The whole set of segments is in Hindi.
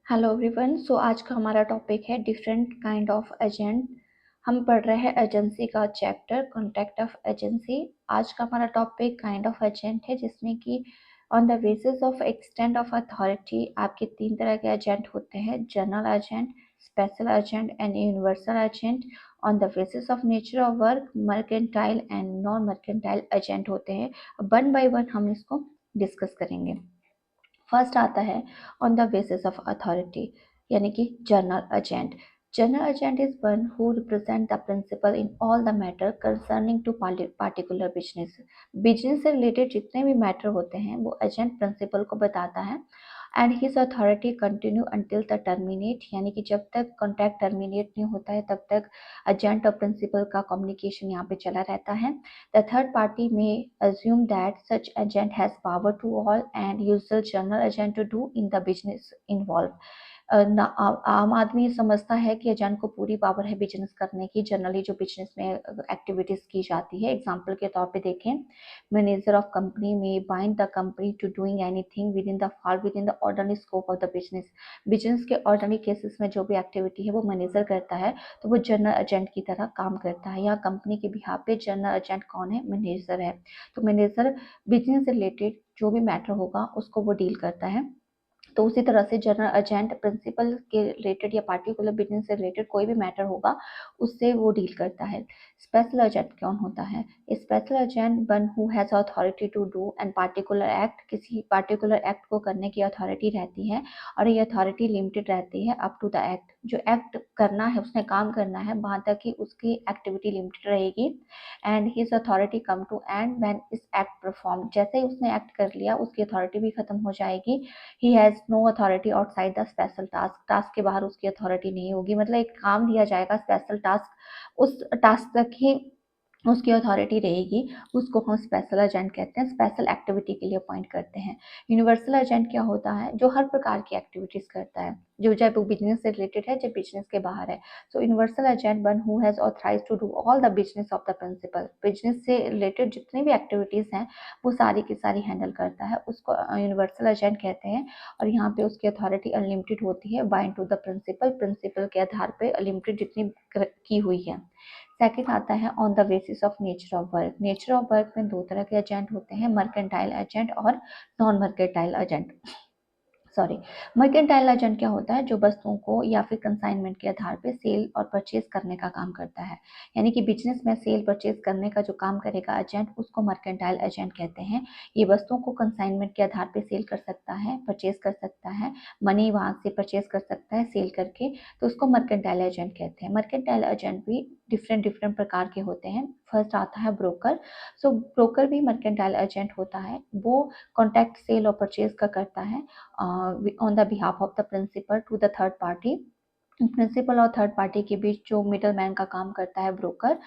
Hello everyone. आज का हमारा टॉपिक है डिफरेंट काइंड ऑफ एजेंट। हम पढ़ रहे हैं एजेंसी का चैप्टर कॉन्टेक्ट ऑफ एजेंसी। आज का हमारा टॉपिक काइंड ऑफ एजेंट है, जिसमें कि on the basis of extent of authority आपके तीन तरह के एजेंट होते हैं: general agent, special agent and universal agent. On the basis of nature of work mercantile and non mercantile agent होते हैं। वन बाय वन हम इसको डिस्कस करेंगे। फर्स्ट आता है on the basis of authority, यानी कि general agent. General agent is one who represent the principal in all the matter concerning to particular business. Business से रिलेटेड जितने भी मैटर होते हैं वो एजेंट प्रिंसिपल को बताता है। And his authority continue until the terminate, यानी कि जब तक कॉन्ट्रैक्ट टर्मिनेट नहीं होता है तब तक एजेंट और प्रिंसिपल का कम्युनिकेशन यहाँ पे चला रहता है। The third party may assume that such agent has power to all and use the general agent to do in the business involved. आम आदमी समझता है कि एजेंट को पूरी पावर है बिजनेस करने की, जनरली जो बिजनेस में एक्टिविटीज की जाती है। एग्जांपल के तौर पे देखें, manager of company may bind the company to doing anything within the ordinary scope of the business. Business के ऑर्डनरी केसेस में जो भी एक्टिविटी है वो मैनेजर करता है, तो वो जनरल एजेंट की तरह काम करता है। यहाँ कंपनी के बिहाफ पे जनरल एजेंट कौन है? मैनेजर है। तो मैनेजर बिजनेस से रिलेटेड जो भी मैटर होगा उसको वो डील करता है। तो उसी तरह से जनरल एजेंट प्रिंसिपल के रिलेटेड या पार्टिकुलर बिजनेस से रिलेटेड कोई भी मैटर होगा उससे वो डील करता है। स्पेशल एजेंट कौन होता है? Special agent one who has authority to do and particular act, किसी पार्टिकुलर एक्ट को करने की अथॉरिटी रहती है और ये अथॉरिटी लिमिटेड रहती है अप टू द एक्ट। जो एक्ट करना है, उसने काम करना है, वहाँ तक ही उसकी एक्टिविटी लिमिटेड रहेगी। And his authority come to and when is act perform, जैसे ही उसने एक्ट कर लिया उसकी अथॉरिटी भी खत्म हो जाएगी। He has no authority outside the special task, task के बाहर उसकी अथॉरिटी नहीं होगी। मतलब एक काम दिया जाएगा स्पेशल टास्क, उस टास्क तक ही उसकी अथॉरिटी रहेगी। उसको हम स्पेशल एजेंट कहते हैं, स्पेशल एक्टिविटी के लिए अपॉइंट करते हैं। यूनिवर्सल एजेंट क्या होता है? जो हर प्रकार की एक्टिविटीज करता है, जो चाहे वो बिजनेस से रिलेटेड है चाहे बिजनेस के बाहर है। So universal agent one who has authorise to do all the business of the principal. Business से रिलेटेड जितनी भी एक्टिविटीज हैं वो सारी की सारी हैंडल करता है, उसको यूनिवर्सल एजेंट कहते हैं। और यहाँ पे उसकी अथॉरिटी अनलिमिटेड होती है, bind to the principal, principal के आधार पे अनलिमिटेड जितनी की हुई है। सेकंड आता है on the basis of nature of work. Nature of work में दो तरह के एजेंट होते हैं, मर्केंटाइल एजेंट और non mercantile agent. Sorry, mercantile agent क्या होता है? जो वस्तुओं को या फिर कंसाइनमेंट के आधार पे सेल और परचेज करने का काम करता है। यानी कि बिजनेस में सेल परचेज करने का जो काम करेगा एजेंट, उसको मर्केंटाइल एजेंट कहते हैं। ये वस्तुओं को कंसाइनमेंट के आधार पे सेल कर सकता है, परचेज कर सकता है, मनी वहां से परचेज कर सकता है सेल करके, तो उसको मर्केंटाइल एजेंट कहते हैं। मर्केंटाइल एजेंट भी डिफरेंट डिफरेंट प्रकार के होते हैं। फर्स्ट आता है ब्रोकर। ब्रोकर भी मर्केंटाइल एजेंट होता है, वो कॉन्टैक्ट सेल और परचेज का करता है on the behalf of the principal to the third party। Principal और थर्ड पार्टी के बीच जो मिडल मैन का काम करता है ब्रोकर।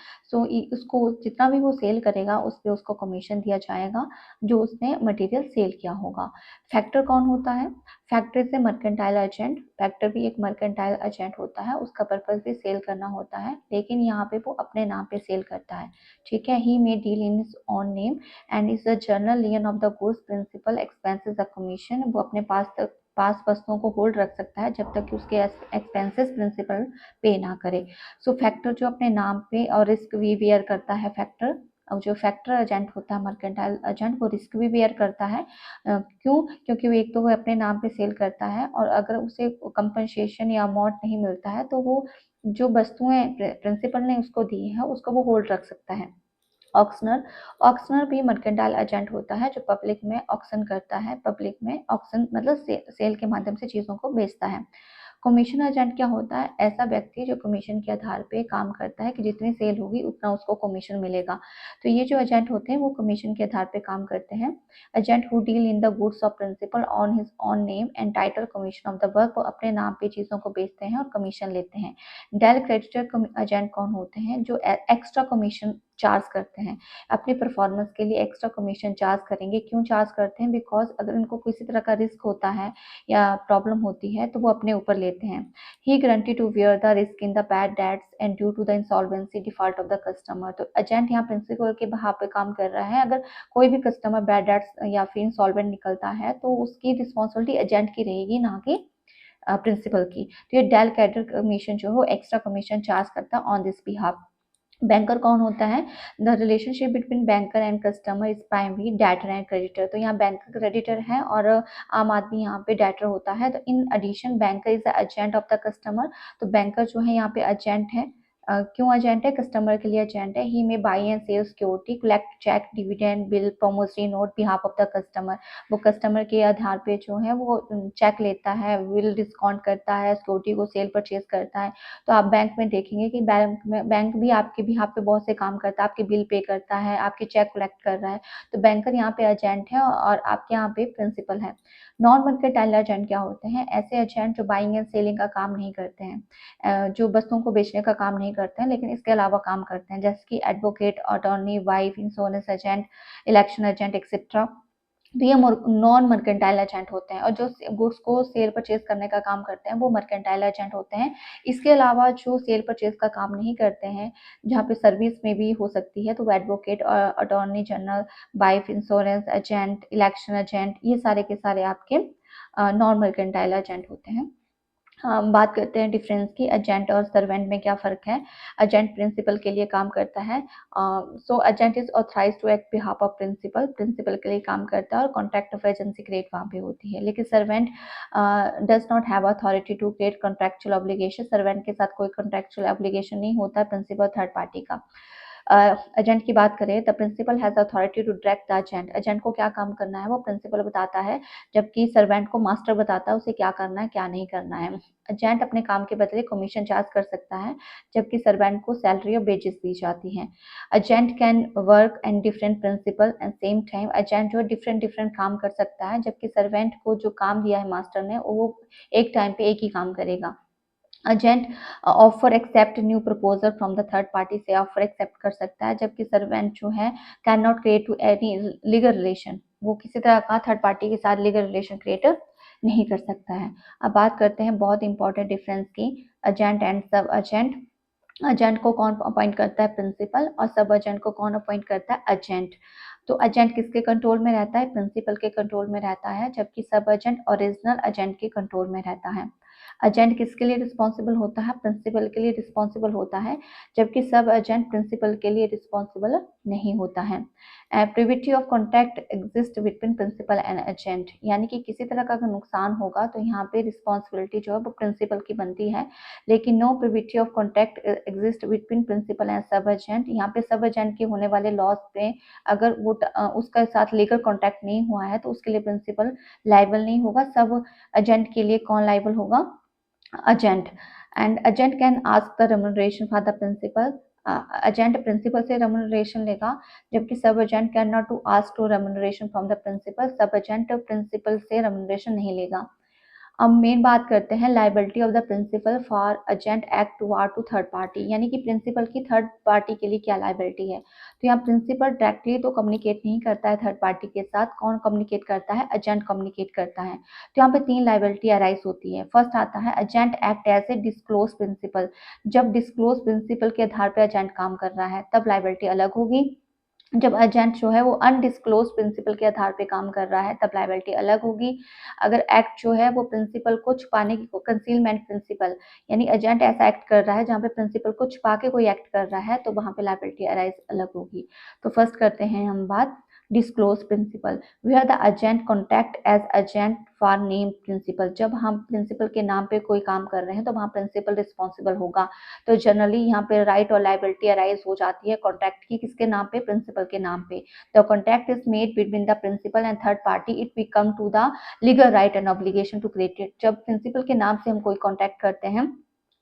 उसको जितना भी वो सेल करेगा उस पर उसको कमीशन दिया जाएगा जो उसने मटेरियल सेल किया होगा। फैक्टर कौन होता है? फैक्टर से मर्केंटाइल एजेंट, फैक्टर भी एक मर्केंटाइल एजेंट होता है, उसका पर्पज भी सेल करना होता है, लेकिन यहाँ पे वो अपने नाम पे सेल करता है। ठीक है, he may deal in his own name and is the general lien of the goods, principal expenses the commission. वो अपने पास वस्तुओं को होल्ड रख सकता है जब तक कि उसके एक्सपेंसेस प्रिंसिपल पे ना करे। फैक्टर जो अपने नाम पे और रिस्क भी बेयर करता है फैक्टर। और जो फैक्टर एजेंट होता है मर्केंटाइल एजेंट, वो रिस्क भी बेयर करता है। क्यों? क्योंकि वो एक तो वो अपने नाम पे सेल करता है और अगर उसे कंपनसेशन या अमाउंट नहीं मिलता है तो वो जो वस्तुएं प्रिंसिपल ने उसको दी है उसको वो होल्ड रख सकता है। ऑक्शनर, ऑक्शनर भी मर्केंटाइल एजेंट होता है जो पब्लिक में ऑक्शन करता है। पब्लिक में ऑक्शन मतलब सेल के माध्यम से चीज़ों को बेचता है। कमीशन एजेंट क्या होता है? ऐसा व्यक्ति जो कमीशन के आधार पे काम करता है कि जितनी सेल होगी उतना उसको कमीशन मिलेगा। तो ये जो एजेंट होते हैं वो कमीशन के आधार पे काम करते हैं। Agent who deal in the goods of principal on his on name and title commission of the work, वो अपने नाम पे चीज़ों को बेचते हैं और कमीशन लेते हैं। डायरेक्ट क्रेडिटर एजेंट कौन होते हैं? जो एक्स्ट्रा कमीशन चार्ज करते हैं, अपनी परफॉर्मेंस के लिए एक्स्ट्रा कमीशन चार्ज करेंगे। क्यों चार्ज करते हैं? बिकॉज अगर उनको किसी तरह का रिस्क होता है या प्रॉब्लम होती है तो वो अपने ऊपर लेते हैं। He guarantee to wear the risk in the bad debts and due to the insolvency default of the customer. तो एजेंट यहाँ प्रिंसिपल के बहाव पे काम कर रहा है। अगर कोई भी कस्टमर बैड डेट्स या फिर इंसॉल्वेंट निकलता है तो उसकी रिस्पॉन्सिबिलिटी एजेंट की रहेगी, ना कि प्रिंसिपल की। तो ये डेल कैडर कमीशन जो है वो एक्स्ट्रा कमीशन चार्ज करता है ऑन दिस बिहाफ। बैंकर कौन होता है? The relationship between banker and customer is primary debtor and creditor. तो यहाँ बैंकर क्रेडिटर है और आम आदमी यहाँ पे डेटर होता है। तो in addition banker is the agent of the customer. तो बैंकर जो है यहाँ पे एजेंट है। क्यों एजेंट है? कस्टमर के लिए एजेंट है। He may buy and sell security, collect cheque, dividend, bill, promissory note behalf of the customer. वो कस्टमर के आधार पे जो है वो चेक लेता है, बिल डिस्काउंट करता है, सिक्योरिटी को सेल परचेज करता है। तो आप बैंक में देखेंगे कि बैंक भी आपके बिहाफ पे बहुत से काम करता है, आपके बिल पे करता है, आपके चेक कलेक्ट कर रहा है। तो बैंकर यहाँ पे एजेंट है और आपके यहाँ पे प्रिंसिपल है। नॉन मर्केंटाइल एजेंट क्या होते हैं? ऐसे एजेंट जो बाइंग एंड सेलिंग का काम नहीं करते हैं, जो वस्तुओं को बेचने का काम नहीं करते हैं, लेकिन इसके अलावा काम करते हैं, जैसे कि advocate, attorney, wife, insurance agent, election agent etcetera. तो ये नॉन मर्केंटाइल एजेंट होते हैं और जो गुड्स को सेल परचेज करने का काम करते हैं वो मर्केंटाइल एजेंट होते हैं। इसके अलावा जो सेल परचेज का काम नहीं करते हैं, जहाँ पे सर्विस में भी हो सकती है, तो वो advocate, attorney general, wife insurance agent, election agent, ये सारे के सारे आपके नॉन मर्केंटाइल एजेंट होते हैं। हम बात करते हैं डिफरेंस की, एजेंट और सर्वेंट में क्या फ़र्क है। एजेंट प्रिंसिपल के लिए काम करता है। So agent is authorised to act behalf of principal, principal के लिए काम करता है और कॉन्ट्रैक्ट ऑफ एजेंसी क्रिएट वहाँ पे होती है। लेकिन servant does not have authority to create contractual obligation. Servant के साथ कोई कॉन्ट्रैक्चुअल ऑब्लिगेशन नहीं होता है प्रिंसिपल थर्ड पार्टी का। एजेंट की बात करें, the principal has authority to direct the agent. Agent को क्या काम करना है वो प्रिंसिपल बताता है, जबकि सर्वेंट को मास्टर बताता है उसे क्या करना है क्या नहीं करना है। एजेंट अपने काम के बदले कमीशन चार्ज कर सकता है, जबकि सर्वेंट को सैलरी और वेजेस दी जाती हैं। Agent can work and different principal and same time. Agent जो डिफरेंट डिफरेंट काम कर सकता है, जबकि सर्वेंट को जो काम दिया है मास्टर ने वो एक टाइम पे एक ही काम करेगा। Agent offer accept new proposal from the third party से ऑफर एक्सेप्ट कर सकता है, जबकि सर्वेंट जो है can not create to any legal relation. वो किसी तरह का थर्ड पार्टी के साथ लीगल रिलेशन क्रिएट नहीं कर सकता है। अब बात करते हैं बहुत इंपॉर्टेंट डिफरेंस की, agent and sub agent. Agent को कौन अपॉइंट करता है? प्रिंसिपल। और सब एजेंट को कौन अपॉइंट करता है? एजेंट। तो एजेंट किसके कंट्रोल में रहता है? प्रिंसिपल के कंट्रोल में रहता है, जबकि सब एजेंट ओरिजिनल एजेंट के कंट्रोल में रहता है। एजेंट किसके लिए रिस्पॉन्सिबल होता है? प्रिंसिपल के लिए रिस्पॉन्सिबल होता है, जबकि सब एजेंट प्रिंसिपल के लिए रिस्पॉन्सिबल नहीं होता है। Privity of contact exist between principal and agent, यानी कि किसी तरह का अगर नुकसान होगा तो यहाँ पे रिस्पॉन्सिबिलिटी जो है वो प्रिंसिपल की बनती है, लेकिन no privity of contact exist between principal and sub agent. यहाँ पे सब एजेंट के होने वाले लॉस पे अगर वो उसके साथ लीगल कॉन्टैक्ट नहीं हुआ है तो उसके लिए प्रिंसिपल लाइबल नहीं होगा। सब एजेंट के लिए कौन लाइबल होगा? Agent. And agent can ask the remuneration for the principal. Agent principal से रेम्यूनरेशन लेगा, जबकि sub agent can not to ask to remuneration from the principal. Sub agent principal से रेम्यूनरेशन नहीं लेगा। अब मेन बात करते हैं liability of the principal for agent act toward to third party, यानी कि प्रिंसिपल की थर्ड पार्टी के लिए क्या लाइबिलिटी है। तो यहाँ प्रिंसिपल डायरेक्टली तो कम्युनिकेट नहीं करता है थर्ड पार्टी के साथ, कौन कम्युनिकेट करता है? एजेंट कम्युनिकेट करता है। तो यहाँ पे तीन लाइबिलिटी अराइज होती है। फर्स्ट आता है agent act as a disclose principal. जब डिस्क्लोज प्रिंसिपल के आधार पर एजेंट काम कर रहा है तब लाइबिलिटी अलग होगी। जब एजेंट जो है वो अनडिस्क्लोज प्रिंसिपल के आधार पे काम कर रहा है तब लायबिलिटी अलग होगी। अगर एक्ट जो है वो प्रिंसिपल को छुपाने की, कंसीलमेंट प्रिंसिपल, यानी एजेंट ऐसा एक्ट कर रहा है जहाँ पे प्रिंसिपल को छुपा के कोई एक्ट कर रहा है तो वहाँ पे लायबिलिटी अराइज अलग होगी। तो फर्स्ट करते हैं हम बात disclose principal. Where the agent contact as agent for name principal. जब हम प्रिंसिपल के नाम पे कोई काम कर रहे हैं तो वहाँ प्रिंसिपल रिस्पॉन्सिबल होगा। तो जनरली यहाँ पे राइट और लायबिलिटी अराइज हो जाती है कॉन्ट्रैक्ट की, किसके नाम पे? प्रिंसिपल के नाम पे। The contract is made between the principal and third party, it become to the legal right and obligation to create it. जब प्रिंसिपल के नाम से हम कोई कॉन्ट्रैक्ट करते हैं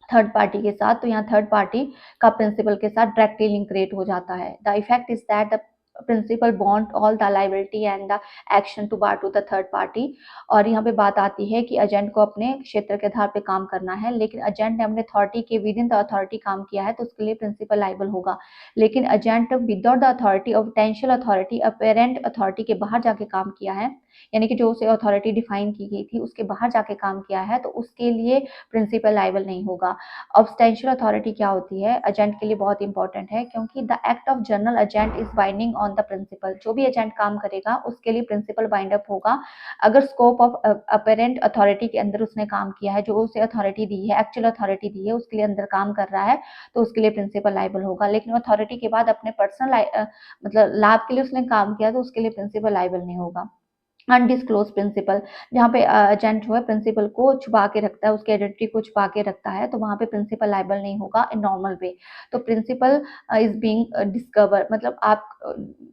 थर्ड पार्टी के साथ, तो यहाँ थर्ड पार्टी का प्रिंसिपल के साथ डायरेक्टली लिंक क्रिएट हो जाता है। The effect is that the principal bond all the liability and the action to bar to the third party. और यहाँ पे बात आती है कि एजेंट को अपने क्षेत्र के आधार पे काम करना है, लेकिन एजेंट ने अपने अथॉरिटी के विद इन द अथॉरिटी काम किया है तो उसके लिए प्रिंसिपल लाइबल होगा। लेकिन एजेंट विदाउट द अथॉरिटी और पोटेंशियल अथॉरिटी, अपेरेंट अथॉरिटी के बाहर जाके काम किया है, यानी कि जो उसे अथॉरिटी डिफाइन की गई थी उसके बाहर जाके काम किया है तो उसके लिए प्रिंसिपल लाइबल नहीं होगा। सब्सटेंशियल अथॉरिटी क्या होती है? एजेंट के लिए बहुत इंपॉर्टेंट है, क्योंकि the act of general agent is binding on on the principal. जो भी एजेंट काम करेगा उसके लिए प्रिंसिपल बाइंड अप होगा। अगर स्कोप ऑफ अपेरेंट अथॉरिटी के अंदर उसने काम किया है, जो उसे अथॉरिटी दी है, एक्चुअल अथॉरिटी दी है, उसके लिए अंदर काम कर रहा है, तो उसके लिए प्रिंसिपल लायबल होगा। लेकिन अथॉरिटी के बाद अपने पर्सनल मतलब लाभ के लिए उसने काम किया, तो उसके लिए प्रिंसिपल लायबल नहीं होगा। अनडिस्क्लोज प्रिंसिपल, जहाँ पे एजेंट जो है प्रिंसिपल को छुपा के रखता है, उसकी आइडेंटिटी को छुपा के रखता है, तो वहाँ पे प्रिंसिपल लायबल नहीं होगा इन नॉर्मल वे। तो प्रिंसिपल इज बीइंग डिस्कवर, मतलब आप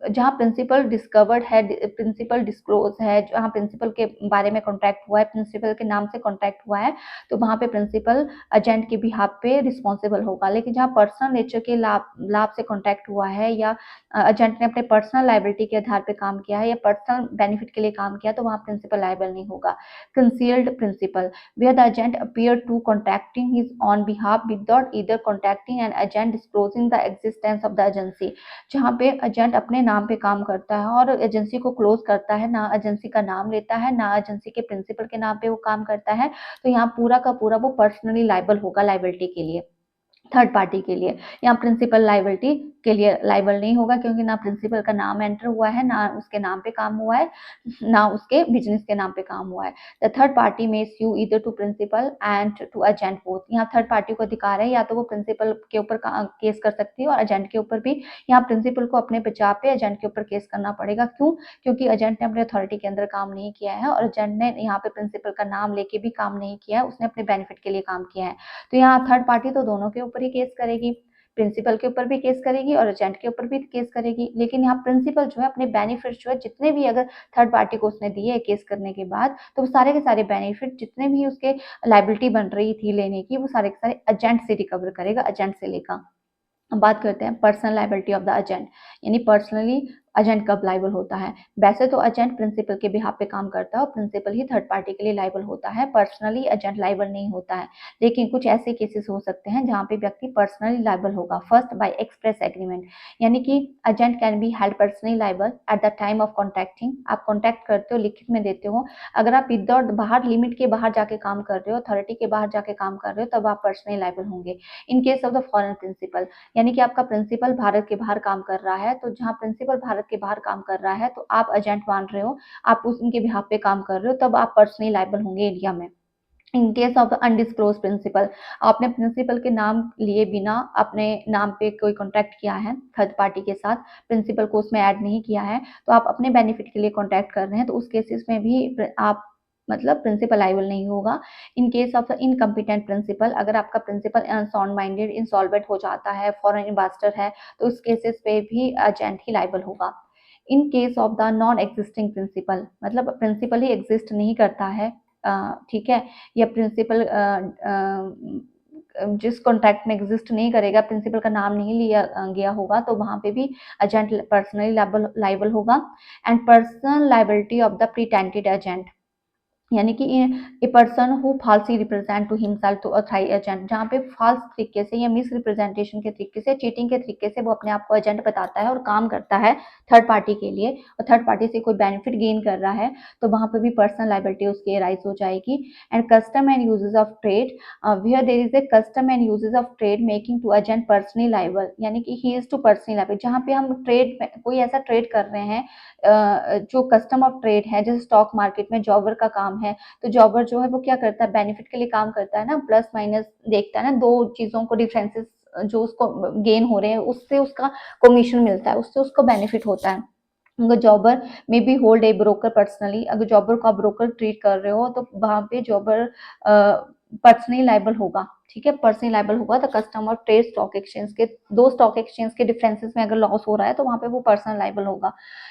जहाँ प्रिंसिपल डिस्कवर्ड है, प्रिंसिपल डिस्क्लोज है, जहाँ प्रिंसिपल के बारे में कॉन्टैक्ट हुआ है, प्रिंसिपल के नाम से कॉन्टैक्ट हुआ है, तो वहाँ पे प्रिंसिपल एजेंट के बिहाफ पे रिस्पॉन्सिबल होगा। लेकिन जहाँ पर्सनल नेचर के लाभ लाभ से कॉन्टैक्ट हुआ है, या एजेंट ने अपने पर्सनल लायबिलिटी के आधार पे काम किया है, या पर्सनल बेनिफिट के लिए काम किया, तो वहाँ प्रिंसिपल लायबल नहीं होगा। Concealed principal, where the agent appear to contacting his on behalf without either contacting an agent disclosing the existence of the agency, जहाँ पे एजेंट अपने नाम पे काम करता है और एजेंसी को क्लोज करता है, ना एजेंसी का नाम लेता है, ना एजेंसी के प्रिंसिपल के नाम पे वो काम करता है, तो यहाँ पूरा का पूरा वो पर्सनली लायबल होगा लायबिलिटी के लिए, थर्ड पार्टी के लिए। यहाँ प्रिंसिपल लायबिलिटी के लिए लायबल नहीं होगा, क्योंकि ना प्रिंसिपल का नाम एंटर हुआ है, ना उसके नाम पे काम हुआ है, ना उसके बिजनेस के नाम पे काम हुआ है। The third party may sue either to principal and to agent both, यहाँ थर्ड पार्टी को अधिकार है, या तो वो प्रिंसिपल के ऊपर केस कर सकती है और एजेंट के ऊपर भी। यहाँ प्रिंसिपल को अपने बचाव पे एजेंट के ऊपर केस करना पड़ेगा। क्यों? क्योंकि एजेंट ने अपने अथॉरिटी के अंदर काम नहीं किया है, और एजेंट ने यहाँ पे प्रिंसिपल का नाम लेके भी काम नहीं किया है, उसने अपने बेनिफिट के लिए काम किया है। तो यहाँ थर्ड पार्टी तो दोनों के ऊपर ही केस करेगी, प्रिंसिपल के ऊपर भी केस करेगी और एजेंट के ऊपर भी केस करेगी। लेकिन यहाँ प्रिंसिपल जो है अपने बेनिफिट जो है जितने भी अगर थर्ड पार्टी को उसने दिए है केस करने के बाद, तो वो सारे के सारे बेनिफिट जितने भी उसके लायबिलिटी बन रही थी लेने की, वो सारे के सारे एजेंट से रिकवर करेगा, एजेंट से लेगा। अब बात करते हैं personal liability of the agent, यानी पर्सनली एजेंट कब लायबल होता है। वैसे तो एजेंट प्रिंसिपल के बिहाफ पे काम करता है और प्रिंसिपल ही थर्ड पार्टी के लिए लायबल होता है, पर्सनली एजेंट लायबल नहीं होता है। लेकिन कुछ ऐसे केसेस हो सकते हैं जहाँ पे व्यक्ति पर्सनली लायबल होगा। फर्स्ट, बाय एक्सप्रेस एग्रीमेंट, यानी कि agent can be held personally liable at the time of contacting. आप कॉन्टैक्ट करते हो, लिखित में देते हो, अगर आप विदाउट बाहर लिमिट के बाहर जाके काम कर रहे हो, अथॉरिटी के बाहर जाके काम कर रहे हो, तब आप पर्सनली लायबल होंगे। In case of the foreign principal, यानी कि आपका प्रिंसिपल भारत के बाहर काम कर रहा है, तो जहाँ प्रिंसिपल भारत के बाहर काम कर रहा है, तो आप एजेंट मान रहे हो, आप उनके बिहाफ पे काम कर रहे हो, तब आप पर्सनली लायबल होंगे इंडिया में। In case of undisclose principal, आपने प्रिंसिपल के नाम लिए बिना अपने नाम पे कोई कॉन्टैक्ट किया है थर्ड पार्टी के साथ, प्रिंसिपल को उसमें ऐड नहीं किया है, तो आप अपने बेनिफिट के लिए कॉन्टैक्ट कर रहे हैं, तो उस केसेस में भी आप मतलब प्रिंसिपल लायबल नहीं होगा। In case of incompetent principal, अगर आपका प्रिंसिपल अनसाउंड माइंडेड इंसॉल्वेंट हो जाता है, फॉरेन इन्वेस्टर है, तो उस केसेस पे भी एजेंट ही लायबल होगा। In case of the non existing principal, मतलब प्रिंसिपल ही एग्जिस्ट नहीं करता है, ठीक है, या प्रिंसिपल जिस कॉन्ट्रैक्ट में एग्जिस्ट नहीं करेगा, प्रिंसिपल का नाम नहीं लिया गया होगा, तो वहाँ पे भी एजेंट पर्सनली लायबल होगा। And personal liability of the pretended agent, यानी कि a person who falsely represent to himself to authorise agent, जहाँ पे फाल्स तरीके से या मिस रिप्रेजेंटेशन के तरीके से, चीटिंग के तरीके से वो अपने आप को एजेंट बताता है और काम करता है थर्ड पार्टी के लिए, और थर्ड पार्टी से कोई बेनिफिट गेन कर रहा है, तो वहाँ पे भी पर्सनल लायबिलिटी उसकी राइज हो जाएगी। And custom and uses of trade, where there is a custom and uses of trade making to agent personally liable, यानी कि he is to personally liable, जहाँ पे हम ट्रेड कोई ऐसा ट्रेड कर रहे हैं जो कस्टम ऑफ ट्रेड है, जैसे स्टॉक मार्केट में जॉबर का काम है, तो जॉबर जो है वो क्या करता है, बेनिफिट के लिए काम करता है ना, प्लस माइनस देखता है ना, दो चीजों को डिफरेंसेस जो उसको गेन हो रहे हैं, उससे उसका कमीशन मिलता है, उससे उसको बेनिफिट होता है। अगर jobber may be hold a broker personally, अगर जॉबर को आप ब्रोकर ट्रीट कर रहे हो, तो वहां पे जॉबर पर्सनली लायबल होगा, ठीक है, पर्सनली लायबल होगा। तो कस्टमर ट्रेड स्टॉक एक्सचेंज के, दो स्टॉक एक्सचेंज के डिफरेंसेस में अगर लॉस हो रहा है, तो वहां पे वो पर्सनल लायबल होगा।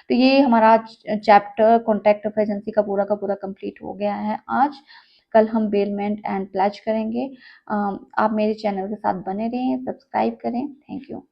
तो ये हमारा चैप्टर कॉन्ट्रैक्ट ऑफ एजेंसी का पूरा कंप्लीट हो गया है आज। कल हम बेलमेंट एंड प्लेज करेंगे। आप मेरे चैनल के साथ बने रहें, सब्सक्राइब करें। Thank you.